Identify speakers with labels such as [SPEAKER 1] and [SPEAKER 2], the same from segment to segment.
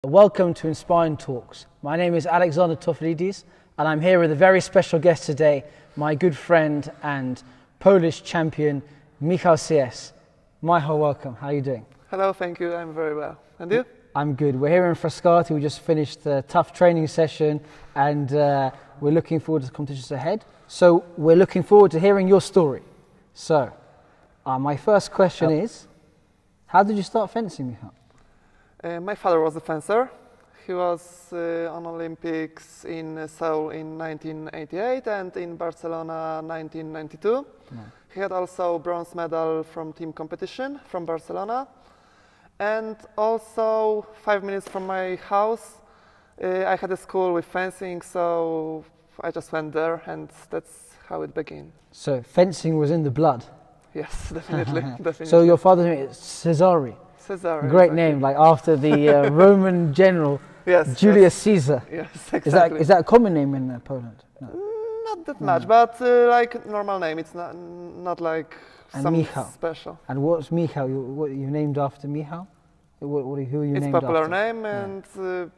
[SPEAKER 1] Welcome to Inspion Talks. My name is Alexander Tofilidis and I'm here with a very special guest today, my good friend and Polish champion, Michal Siess. Michal, welcome. How are you doing?
[SPEAKER 2] Hello, thank you. I'm very well. And you?
[SPEAKER 1] I'm good. We're here in Frascati. We just finished a tough training session and we're looking forward to the competitions ahead. So we're looking forward to hearing your story. So my first question is, how did you start fencing, Michal?
[SPEAKER 2] My father was a fencer. He was on Olympics in Seoul in 1988 and in Barcelona 1992. He had also bronze medal from team competition from Barcelona. And also 5 minutes from my house, I had a school with fencing, so I just went there and that's how it began.
[SPEAKER 1] So fencing was in the blood?
[SPEAKER 2] Yes, definitely. Definitely.
[SPEAKER 1] So your father's name is Cesary?
[SPEAKER 2] Cesary.
[SPEAKER 1] Great
[SPEAKER 2] exactly.
[SPEAKER 1] name, like after the Roman general Julius Caesar.
[SPEAKER 2] Yes, exactly.
[SPEAKER 1] Is that a common name in Poland? No.
[SPEAKER 2] Not that much, but like normal name. It's not like
[SPEAKER 1] And
[SPEAKER 2] some
[SPEAKER 1] Michal.
[SPEAKER 2] special.
[SPEAKER 1] And what's Michal? What you named after Michal? Who are you
[SPEAKER 2] It's
[SPEAKER 1] named
[SPEAKER 2] popular
[SPEAKER 1] after?
[SPEAKER 2] name, and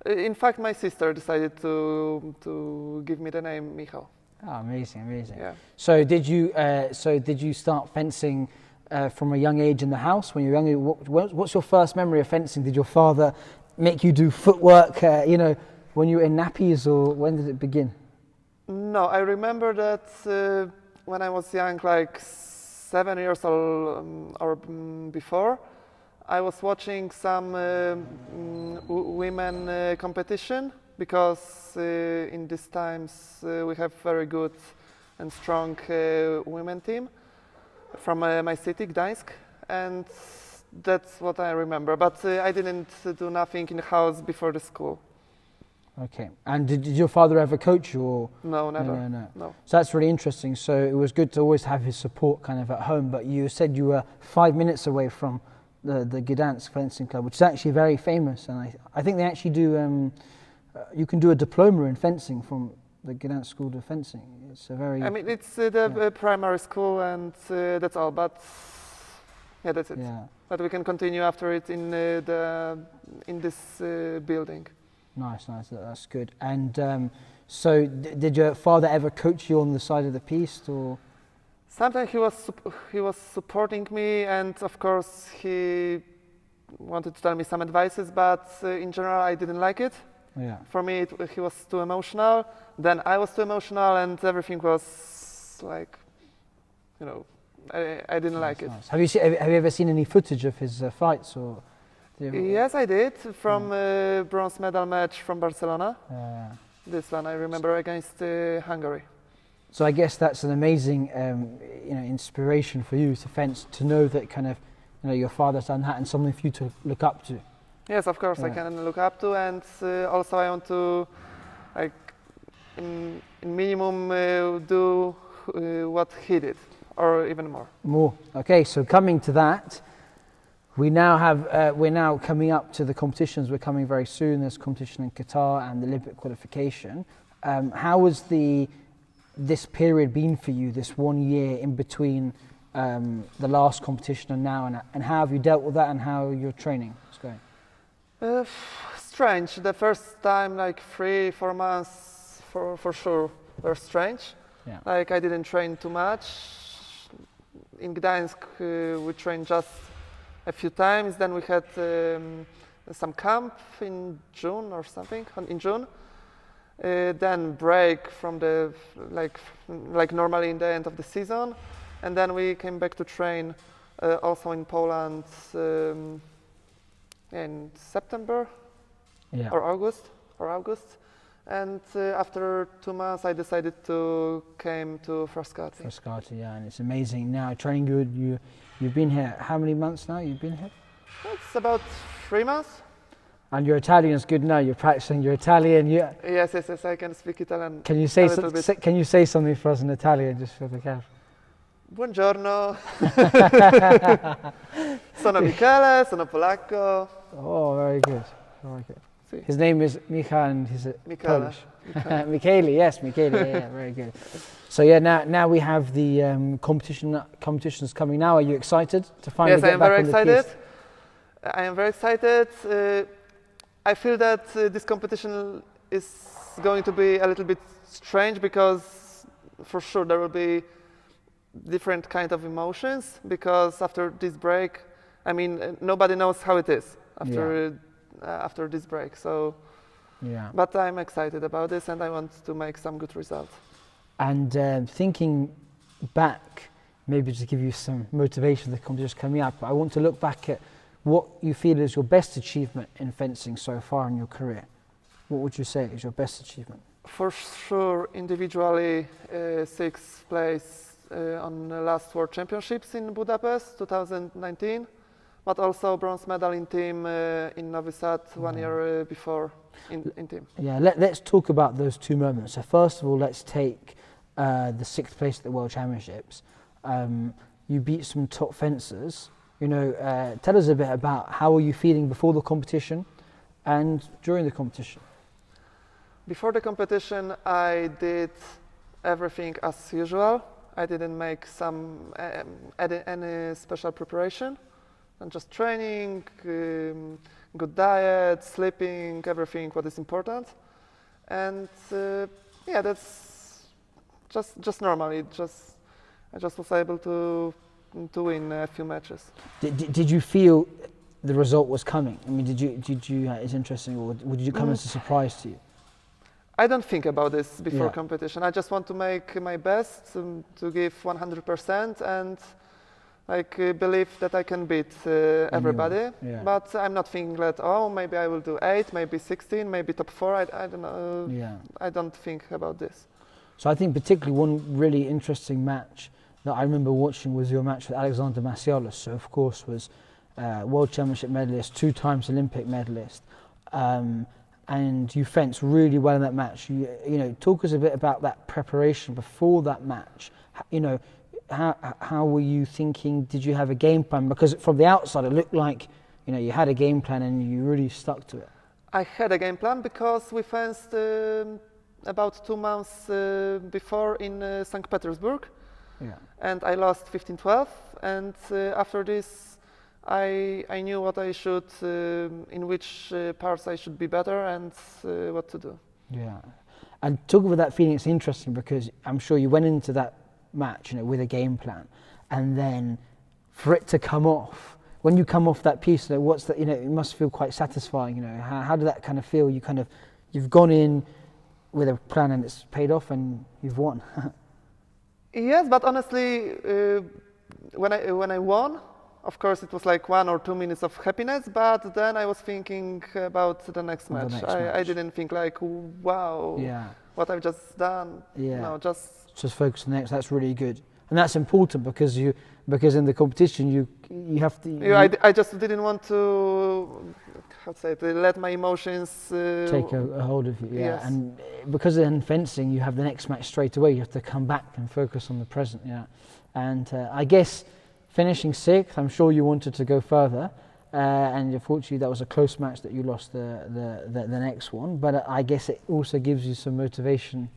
[SPEAKER 2] in fact, my sister decided to give me the name Michal.
[SPEAKER 1] Oh, amazing, amazing.
[SPEAKER 2] Yeah.
[SPEAKER 1] So did you start fencing from a young age in the house when you were younger? What's your first memory of fencing? Did your father make you do footwork? When you were in nappies, or when did it begin?
[SPEAKER 2] No, I remember that when I was young, like 7 years old or before, I was watching some women competition because in these times we have very good and strong women team from my city, Gdańsk, and that's what I remember. But I didn't do nothing in the house before the school.
[SPEAKER 1] Okay. And did your father ever coach you? Or?
[SPEAKER 2] No, never.
[SPEAKER 1] No. So that's really interesting. So it was good to always have his support kind of at home, but you said you were 5 minutes away from the Gdańsk fencing club, which is actually very famous, and I think they actually do, you can do a diploma in fencing from the Gdańsk School of Fencing. It's a very...
[SPEAKER 2] I mean, it's the primary school and that's all, but yeah, that's it.
[SPEAKER 1] Yeah.
[SPEAKER 2] But we can continue after it in this building.
[SPEAKER 1] Nice, that's good. And so did your father ever coach you on the side of the piste, or...?
[SPEAKER 2] Sometimes he was supporting me, and of course he wanted to tell me some advices, but in general I didn't like it.
[SPEAKER 1] Yeah.
[SPEAKER 2] For me he was too emotional, then I was too emotional, and everything was like, I didn't like it.
[SPEAKER 1] Nice. Have you ever seen any footage of his fights, or?
[SPEAKER 2] Yes, I did, from a bronze medal match from Barcelona. This one I remember against Hungary.
[SPEAKER 1] So I guess that's an amazing, inspiration for you to fence, to know that kind of, your father's done that and something for you to look up to.
[SPEAKER 2] Yes, of course, I can look up to, and also I want to, like, in minimum, do what he did, or even more.
[SPEAKER 1] More. Okay, so coming to that, we're now coming up to the competitions. We're coming very soon. There's competition in Qatar and the Olympic qualification. How was this period been for you, this 1 year in between the last competition and now, and how have you dealt with that, and how your training is going?
[SPEAKER 2] Strange. The first time, like 3-4 months, for sure, were strange.
[SPEAKER 1] Yeah.
[SPEAKER 2] Like I didn't train too much. In Gdańsk, we trained just a few times. Then we had some camp in June or something. In June. Then break from the like normally in the end of the season, and then we came back to train also in Poland in September or August, and after 2 months I decided to came to Frascati.
[SPEAKER 1] Frascati, yeah, and it's amazing now. Training good. You've been here. How many months now? You've been here?
[SPEAKER 2] It's about 3 months.
[SPEAKER 1] And your Italian is good now. You're practicing your Italian.
[SPEAKER 2] Yes, I can speak Italian.
[SPEAKER 1] Can you say something for us in Italian, just for the camera?
[SPEAKER 2] Buongiorno. Sono Michele, sono polacco.
[SPEAKER 1] Oh, very good. Very good. See. His name is Michal, and he's Polish. Michele, yes, Michele. Yeah, very good. So yeah, now we have the competitions coming now. Are you excited to finally get back on the piste?
[SPEAKER 2] Yes, I am very excited. I am very excited. I feel that this competition is going to be a little bit strange because for sure there will be different kind of emotions because after this break, I mean, nobody knows how it is after this break. So, but I'm excited about this and I want to make some good results.
[SPEAKER 1] And thinking back, maybe to give you some motivation, the competition coming up, I want to look back at what you feel is your best achievement in fencing so far in your career. What would you say is your best achievement?
[SPEAKER 2] For sure, individually, 6th place on the last World Championships in Budapest, 2019, but also bronze medal in team in Novi Sad 1 year before in team.
[SPEAKER 1] Yeah, let's talk about those two moments. So first of all, let's take the 6th place at the World Championships. You beat some top fencers. Tell us a bit about how were you feeling before the competition and during the competition?
[SPEAKER 2] Before the competition, I did everything as usual. I didn't make any special preparation, and just training, good diet, sleeping, everything what is important. And that's just normally. I just was able to win a few matches.
[SPEAKER 1] Did you feel the result was coming? I mean, did you? It's interesting. Or did you come as a surprise to you?
[SPEAKER 2] I don't think about this before competition. I just want to make my best, to give 100%, and believe that I can beat everybody. But I'm not thinking that maybe I will do 8, maybe 16, maybe top 4. I don't know. I don't think about this.
[SPEAKER 1] So I think particularly one really interesting match that I remember watching was your match with Alexander Masyalos. So of course was World Championship medalist, 2 times Olympic medalist. And you fenced really well in that match. Talk us a bit about that preparation before that match. How were you thinking? Did you have a game plan? Because from the outside, it looked like you had a game plan and you really stuck to it.
[SPEAKER 2] I had a game plan because we fenced about 2 months before in St. Petersburg, and I lost 15-12. And after this, I knew what I should, in which parts I should be better, and what to do. Yeah,
[SPEAKER 1] and talk about that feeling. It's interesting because I'm sure you went into that match, with a game plan, and then for it to come off. When you come off that piece, what's that? It must feel quite satisfying. How did that kind of feel? You've gone in with a plan and it's paid off, and you've won.
[SPEAKER 2] Yes, but honestly, when I won. Of course, it was like 1 or 2 minutes of happiness, but then I was thinking about the next match. I didn't think wow, what I've just done. Yeah. No, just
[SPEAKER 1] focus on the next. That's really good, and that's important because in the competition you have to.
[SPEAKER 2] I just didn't want to let my emotions
[SPEAKER 1] take a hold of you.
[SPEAKER 2] Yes.
[SPEAKER 1] And because in fencing you have the next match straight away. You have to come back and focus on the present. Yeah, and I guess. Finishing 6th, I'm sure you wanted to go further, and unfortunately that was a close match that you lost the next one. But I guess it also gives you some motivation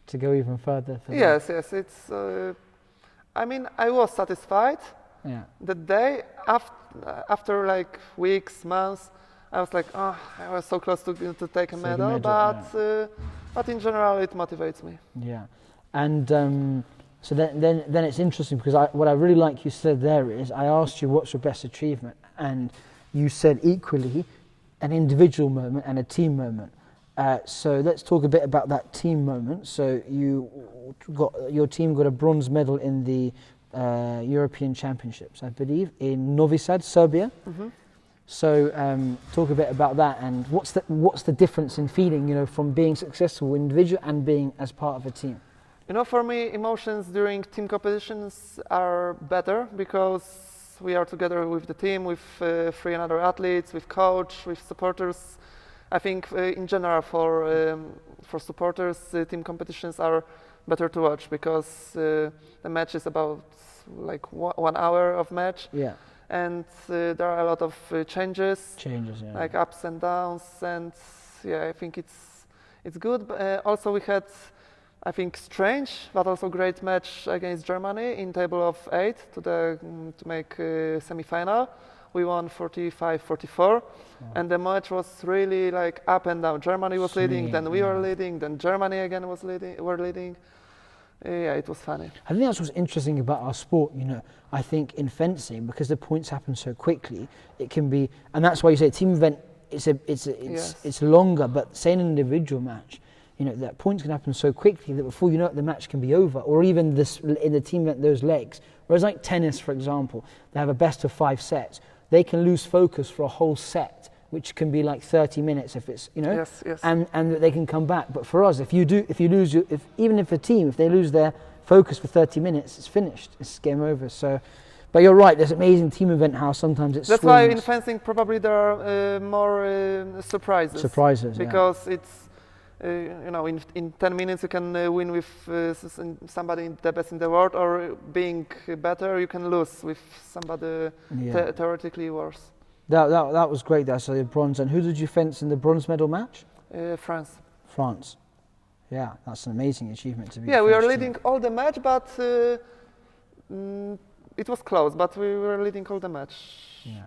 [SPEAKER 1] to go even further.
[SPEAKER 2] Yes. It's. I was satisfied. Yeah. The day after weeks, months, I was like, I was so close to take a medal, but in general it motivates me.
[SPEAKER 1] Yeah, and. So then it's interesting because what I really like you said there is I asked you what's your best achievement, and you said equally an individual moment and a team moment. So let's talk a bit about that team moment. So your team got a bronze medal in the European Championships, I believe, in Novi Sad, Serbia. Mm-hmm. So talk a bit about that, and what's the difference in feeling, from being successful individual and being as part of a team.
[SPEAKER 2] For me, emotions during team competitions are better because we are together with the team, with 3 other athletes, with coach, with supporters. I think in general for supporters, team competitions are better to watch because the match is about 1 hour of match. Yeah. And there are a lot of changes, like ups and downs, and I think it's good. But also we had I think, strange, but also great match against Germany in table of 8 to make semi-final. We won 45-44, and the match was really like up and down. Germany was leading, then we were leading, then Germany again were leading. Yeah, it was funny.
[SPEAKER 1] I think that's what's interesting about our sport, you know. I think in fencing, because the points happen so quickly, it can be, and that's why you say team event. It's longer, but say in an individual match, you know, that points can happen so quickly that before you know it, the match can be over, or even this in the team event, those legs. Whereas like tennis, for example, they have a best of 5 sets. They can lose focus for a whole set, which can be like 30 minutes if it's, you know,
[SPEAKER 2] yes.
[SPEAKER 1] and they can come back. But for us, if even if a team, if they lose their focus for 30 minutes, it's finished. It's game over. So, but you're right. There's amazing team event how sometimes it's.
[SPEAKER 2] That's why in fencing probably there are more surprises.
[SPEAKER 1] Surprises,
[SPEAKER 2] because it's. You know, in 10 minutes you can win with somebody the best in the world, or being better you can lose with somebody theoretically worse.
[SPEAKER 1] That was great. That's a bronze. And who did you fence in the bronze medal match?
[SPEAKER 2] France.
[SPEAKER 1] France. Yeah, that's an amazing achievement to be.
[SPEAKER 2] Yeah, we are leading all the match, but it was close. But we were leading all the match.
[SPEAKER 1] Yeah.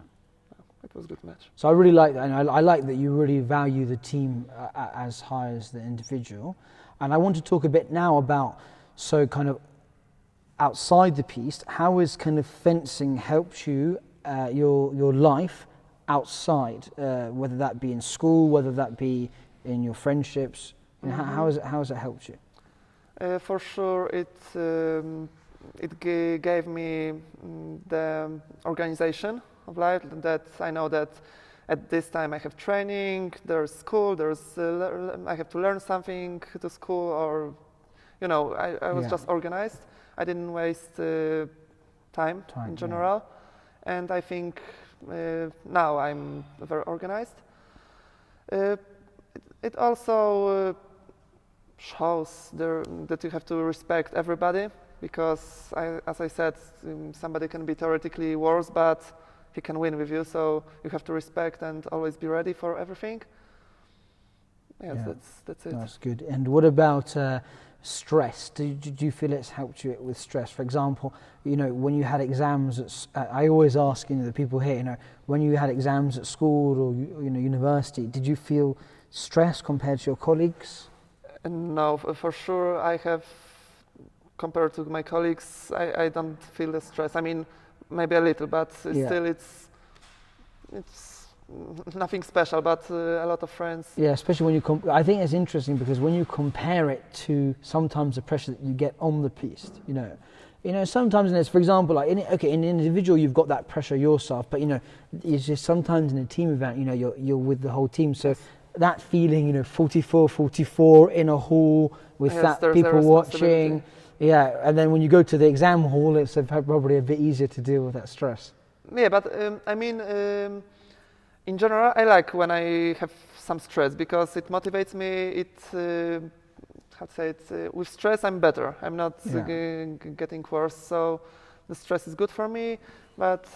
[SPEAKER 2] It was a good match.
[SPEAKER 1] So I really like that, and I like that you really value the team as high as the individual. And I want to talk a bit now about, so kind of outside the piste, how has kind of fencing helped you, your life outside, whether that be in school, whether that be in your friendships, and how has it helped you?
[SPEAKER 2] For sure, it gave me the organization of life, that I know that at this time I have training, there's school, I have to learn something to school, or, you know, I was just organized. I didn't waste time in general, and I think now I'm very organized. It also shows that you have to respect everybody, because as I said, somebody can be theoretically worse, but he can win with you, so you have to respect and always be ready for everything. Yes, that's it.
[SPEAKER 1] That's good. And what about stress? Do you feel it's helped you with stress? For example, you know, when you had exams I always ask, you know, the people here, you know, when you had exams at school or, you know, university, did you feel stress compared to your colleagues?
[SPEAKER 2] No, for sure I have, compared to my colleagues, I don't feel the stress. I mean, maybe a little, but still it's nothing special, but a lot of friends. Yeah,
[SPEAKER 1] especially when you I think it's interesting because when you compare it to sometimes the pressure that you get on the piste, you know, sometimes in for example, like in an individual you've got that pressure yourself, but you know, it's just sometimes in a team event, you know, you're with the whole team, so that feeling, you know, 44 in a hall with people watching. Yeah, and then when you go to the exam hall, it's probably a bit easier to deal with that stress.
[SPEAKER 2] Yeah, but I mean, in general, I like when I have some stress because it motivates me. With stress, I'm better. I'm not getting worse, so the stress is good for me. But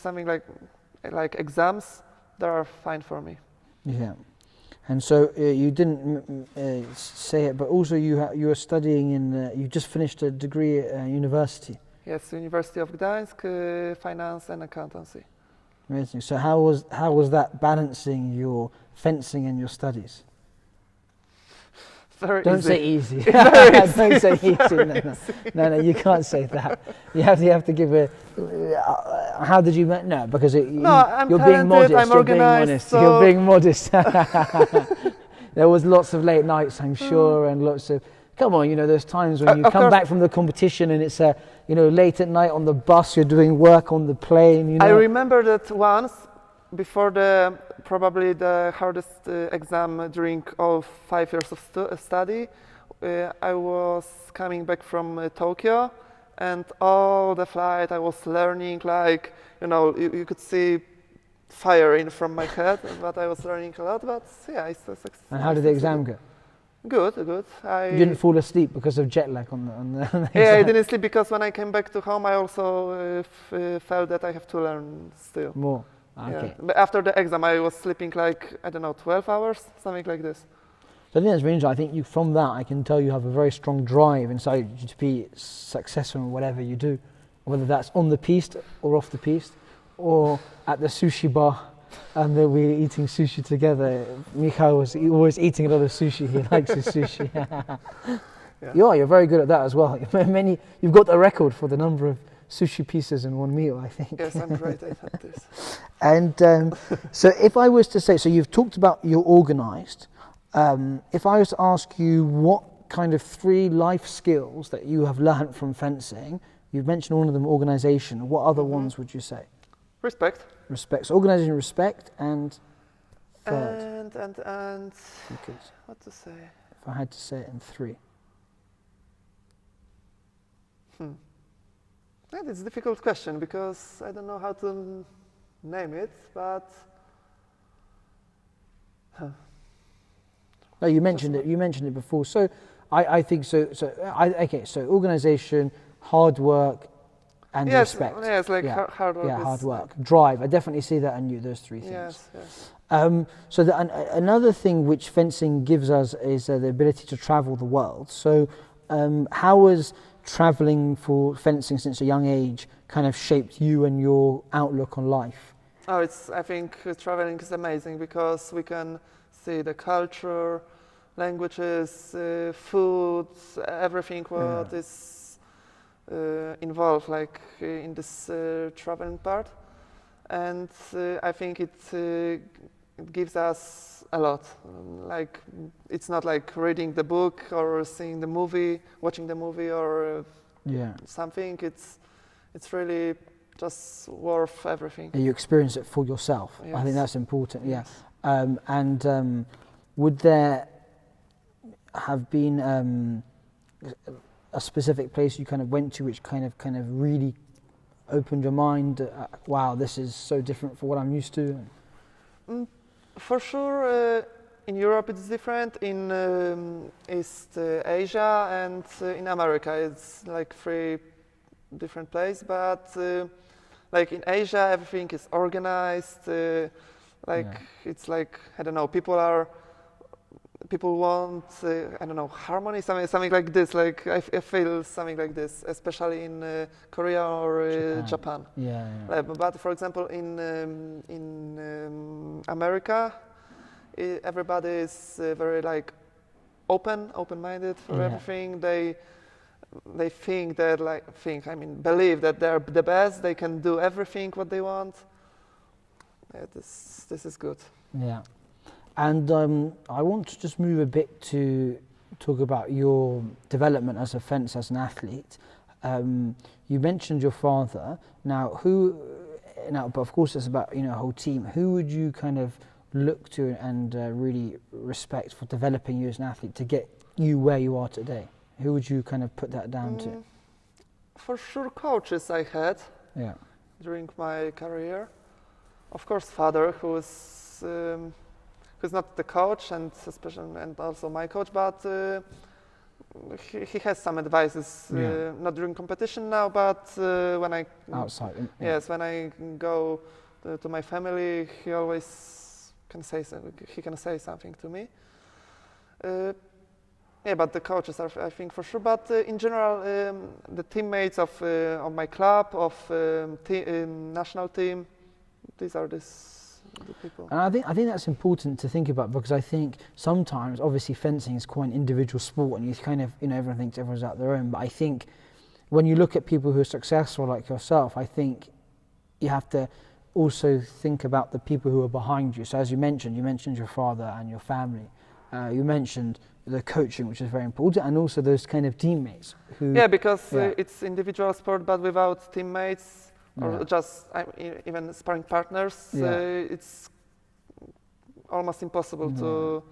[SPEAKER 2] something like exams, they are fine for me.
[SPEAKER 1] Yeah. And so you didn't say it, but also you are studying you just finished a degree at university.
[SPEAKER 2] Yes, University of Gdańsk, finance and accountancy.
[SPEAKER 1] Amazing. So how was that balancing your fencing and your studies? Don't say easy. Don't say easy. No, you can't say that. You have to give a. How did you? No, because you're being modest.
[SPEAKER 2] I'm organized.
[SPEAKER 1] You're being modest. There was lots of late nights, I'm sure, and lots of. Come on, you know, there's times when you come back from the competition and it's late at night on the bus. You're doing work on the plane. You know.
[SPEAKER 2] I remember that once before probably the hardest exam during all 5 years of study. I was coming back from Tokyo, and all the flight I was learning, like, you know, you could see fire in from my head, but I was learning a lot. But yeah, it's
[SPEAKER 1] And how did the exam go?
[SPEAKER 2] Good.
[SPEAKER 1] You didn't fall asleep because of jet lag on the exam?
[SPEAKER 2] Yeah, I didn't sleep because when I came back to home, I also felt that I have to learn still.
[SPEAKER 1] More. Okay.
[SPEAKER 2] Yeah. But after the exam, I was sleeping like, I don't know, 12 hours, something like this.
[SPEAKER 1] So I think that's really interesting. I think you, from that, I can tell you have a very strong drive inside you to be successful in whatever you do, whether that's on the piste or off the piste, or at the sushi bar, and then we're eating sushi together. Michal was always eating a lot of sushi. He likes his sushi.
[SPEAKER 2] Yeah.
[SPEAKER 1] You're very good at that as well. You've got the record for the number of sushi pieces in one meal, I think.
[SPEAKER 2] Yes, I'm great at this.
[SPEAKER 1] And so if I was to say, so you've talked about you're organised. If I was to ask you what kind of 3 life skills that you have learnt from fencing, you've mentioned one of them, organisation. What other ones would you say?
[SPEAKER 2] Respect.
[SPEAKER 1] Respect. So organisation, respect, and third.
[SPEAKER 2] And
[SPEAKER 1] Because
[SPEAKER 2] what to say?
[SPEAKER 1] if I had to say it in 3.
[SPEAKER 2] That is a difficult question because I don't know how to name it, but
[SPEAKER 1] No, you mentioned it. You mentioned it before. So, I think so. So organisation, hard work, and respect.
[SPEAKER 2] Yes, like hard work.
[SPEAKER 1] Yeah, hard work. Drive. I definitely see that in you. Those 3 things.
[SPEAKER 2] Yes.
[SPEAKER 1] So another thing which fencing gives us is the ability to travel the world. So, how has travelling for fencing since a young age kind of shaped you and your outlook on life?
[SPEAKER 2] I think traveling is amazing because we can see the culture, languages, food, everything what is involved like in this traveling part, and I think it gives us a lot. Like it's not like reading the book or seeing the movie, watching the movie or something. It's really just worth everything.
[SPEAKER 1] You experience it for yourself.
[SPEAKER 2] Yes.
[SPEAKER 1] I think that's important.
[SPEAKER 2] Yes.
[SPEAKER 1] And would there have been a specific place you kind of went to which kind of really opened your mind? Wow, this is so different from what I'm used to.
[SPEAKER 2] For sure, in Europe it's different. In East Asia and in America, it's like 3 different places. But like in Asia, everything is organized. It's like I don't know. People want I don't know, harmony, something like this. Like I feel something like this, especially in Korea or Japan. But for example, in America, everybody is very like open-minded for everything. They think that believe that they're the best. They can do everything what they want. This is good.
[SPEAKER 1] Yeah. And I want to just move a bit to talk about your development as an athlete. You mentioned your father. But of course it's about a whole team. Who would you kind of look to and really respect for developing you as an athlete to get you where you are today? Who would you kind of put that down to?
[SPEAKER 2] For sure, coaches I had during my career. Of course, father, who's not the coach and also my coach, but he has some advices. Not during competition now, but when I
[SPEAKER 1] outside.
[SPEAKER 2] Yes, when I go to my family, he always can say something to me. But the coaches are, I think, for sure. But in general, the teammates of my club, of national team, these are the people.
[SPEAKER 1] And I think that's important to think about, because I think sometimes, obviously, fencing is quite an individual sport, and you kind of, everyone thinks everyone's out their own. But I think when you look at people who are successful like yourself, I think you have to also think about the people who are behind you. So as you mentioned your father and your family. You mentioned the coaching, which is very important, and also those kind of teammates who...
[SPEAKER 2] because it's individual sport, but without teammates or just even sparring partners, it's almost impossible to...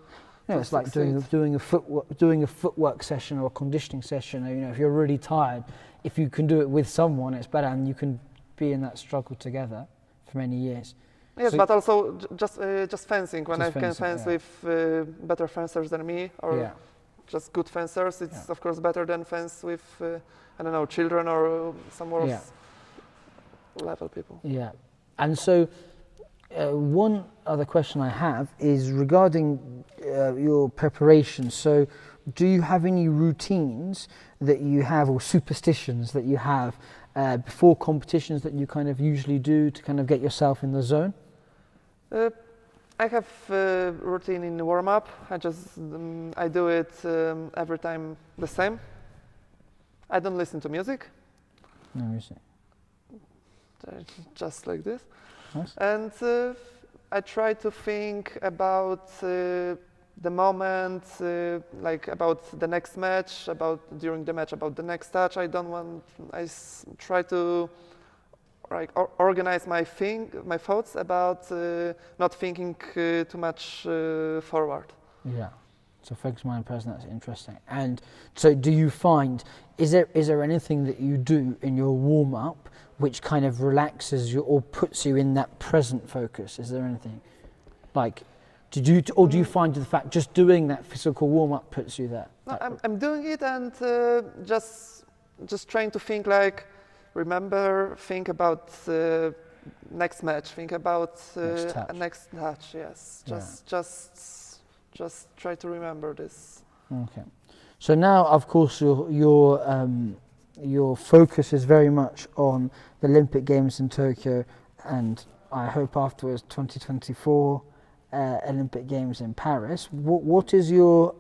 [SPEAKER 1] it's like doing a footwork session or a conditioning session. If you're really tired, if you can do it with someone, it's better, and you can be in that struggle together for many years.
[SPEAKER 2] Yes, but also just fencing. When I can fence with better fencers than me, or just good fencers, it's of course better than fence with children or some more level people.
[SPEAKER 1] Yeah, and so one other question I have is regarding your preparation. So, do you have any routines that you have, or superstitions that you have before competitions that you kind of usually do to kind of get yourself in the zone?
[SPEAKER 2] I have a routine in the warm-up. I do it every time the same. I don't listen to music.
[SPEAKER 1] No music.
[SPEAKER 2] Just like this.
[SPEAKER 1] Nice.
[SPEAKER 2] And I try to think about the moment, like about the next match, during the match, about the next touch. I try to organize my thoughts about not thinking too much forward.
[SPEAKER 1] Yeah. So focus mind present. That's interesting. And so, do you find is there anything that you do in your warm up which kind of relaxes you or puts you in that present focus? Is there anything like? Do you find the fact just doing that physical warm up puts you there?
[SPEAKER 2] No, I'm doing it and just trying to think like. Think about next match. Think about next touch. Yes, just try to remember this.
[SPEAKER 1] Okay. So now, of course, your focus is very much on the Olympic Games in Tokyo, and I hope afterwards 2024 Olympic Games in Paris. What is your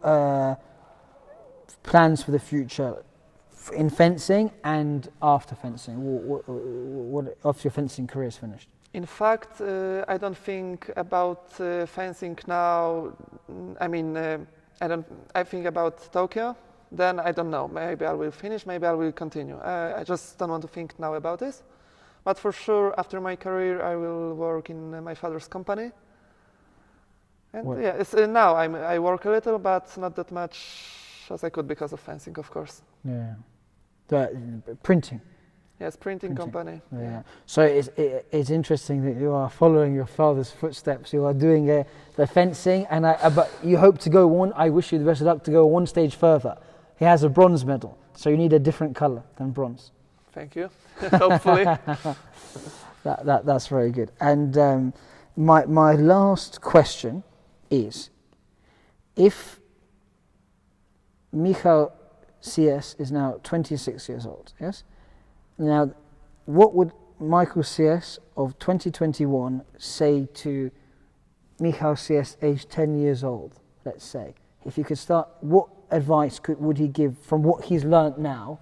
[SPEAKER 1] plans for the future? In fencing and after fencing, what after your fencing career is finished?
[SPEAKER 2] In fact, I don't think about fencing now. I mean, I think about Tokyo. Then I don't know. Maybe I will finish. Maybe I will continue. I just don't want to think now about this. But for sure, after my career, I will work in my father's company. And now I work a little, but not that much as I could because of fencing, of course.
[SPEAKER 1] Yeah. Printing.
[SPEAKER 2] Yes, printing company.
[SPEAKER 1] Yeah. So it's interesting that you are following your father's footsteps. You are doing the fencing, and but you hope to go one. I wish you the best of luck to go one stage further. He has a bronze medal, so you need a different colour than bronze.
[SPEAKER 2] Thank you. Hopefully.
[SPEAKER 1] That's very good. And my last question is, if Michal Siess is now 26 years old, yes? Now, what would Michal Siess of 2021 say to Michal Siess aged 10 years old, let's say? If you could start, what advice would he give from what he's learnt now,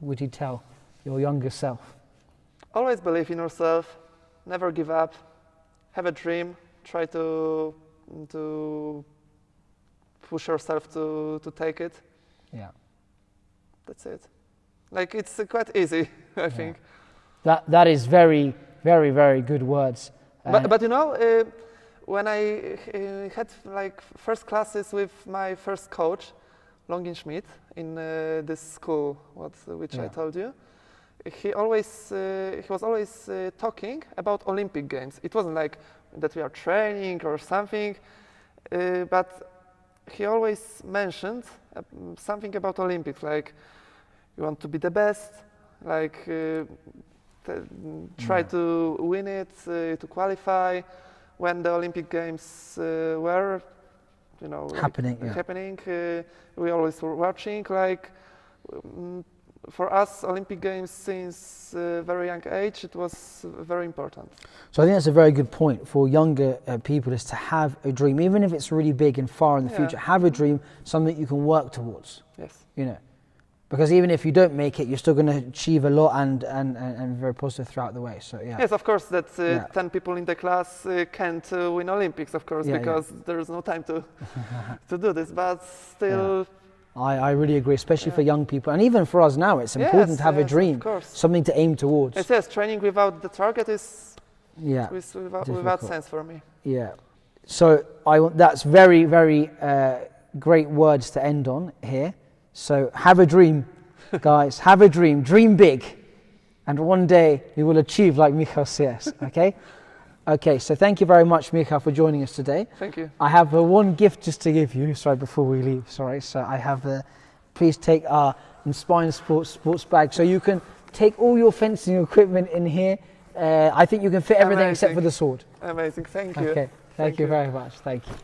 [SPEAKER 1] would he tell your younger self?
[SPEAKER 2] Always believe in yourself, never give up, have a dream, try to push yourself to take it.
[SPEAKER 1] Yeah.
[SPEAKER 2] That's it. Like, it's quite easy, I think.
[SPEAKER 1] That is very, very, very good words.
[SPEAKER 2] But you know, when I had like first classes with my first coach, Lindinger, in this school, which I told you, he was always talking about Olympic Games. It wasn't like that we are training or something, but he always mentioned something about Olympics, like you want to be the best, like try to win it, to qualify. When the Olympic Games were, happening, we always were watching. Like for us, Olympic Games since very young age, it was very important.
[SPEAKER 1] So I think that's a very good point for younger people, is to have a dream, even if it's really big and far in the future. Have a dream, something you can work towards.
[SPEAKER 2] Yes.
[SPEAKER 1] Because even if you don't make it, you're still going to achieve a lot and very positive throughout the way. So yeah.
[SPEAKER 2] Yes, of course. That 10 people in the class can't win Olympics, of course, because there is no time to do this. But still.
[SPEAKER 1] Yeah. I really agree, especially for young people, and even for us now. It's important to have a dream, something to aim towards.
[SPEAKER 2] It says training without the target is without sense for me.
[SPEAKER 1] Yeah. So that's very, very great words to end on here. So have a dream, guys. Have a dream. Dream big, and one day you will achieve like Michal Siess. Okay. Okay, so thank you very much, Michal, for joining us today.
[SPEAKER 2] Thank you.
[SPEAKER 1] I have one gift just to give you, before we leave, So I have please take our Inspion sports bag, so you can take all your fencing equipment in here, I think you can fit everything except
[SPEAKER 2] Amazing.
[SPEAKER 1] for the sword.
[SPEAKER 2] Amazing. Thank you.
[SPEAKER 1] Okay. Thank you very much. Thank you.